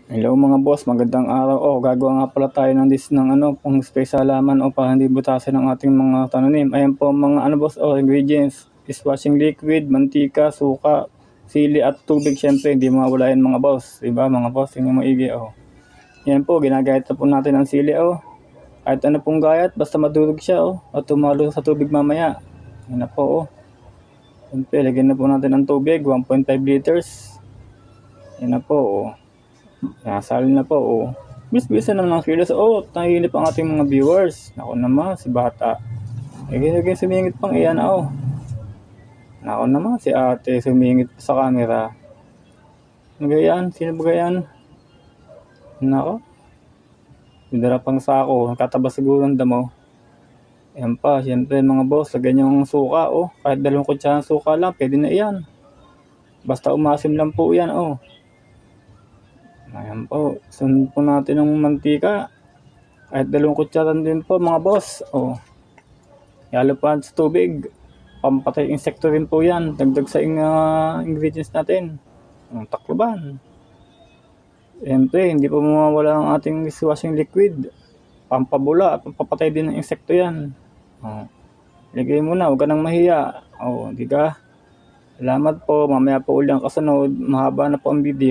Hello mga boss, magandang araw. Gagawa nga pala tayo ng pang spray sa halaman para hindi butasin ang ating mga tananim. Ayan po mga boss, ingredients. Dishwashing liquid, mantika, suka, sili at tubig. Syempre, hindi mawala yan mga boss. Diba mga boss, yung maigi Yan po, ginagayat na po natin ang sili Kahit ano pong gayat, basta madurog siya at tumalo sa tubig mamaya. Yan na po Syempre, lagyan na po natin ang tubig, 1.5 liters. Yan na po Salin na po Bis-bisa naman ng kilos. Tahilip ang ating mga viewers. Ako naman, si bata. Lagay sumingit pang iyan Ako naman, si ate sumingit sa camera. Nagayan, sino ba gayan? Nako. Bidara pang sako, katabas siguro ng damo. Ayan pa, syempre mga boss, lagyan yung suka Kahit 2 kutsarang suka lang, pwede na iyan. Basta umasim lang po yan Ayan po, sunod po natin ng mantika. Kahit 2 kutsaran din po mga boss. Yalo pa sa tubig. Pampatay insekto rin po yan. Dagdag sa ingredients natin. Ang takloban. Siyempre, hindi po mawawala ang ating dishwashing liquid. Pampabula at pampapatay din ng insekto yan. Lagay mo na, huwag ka nang mahiya. Di ka? Salamat po. Mamaya po ulit ang kasunod. Mahaba na po ang video.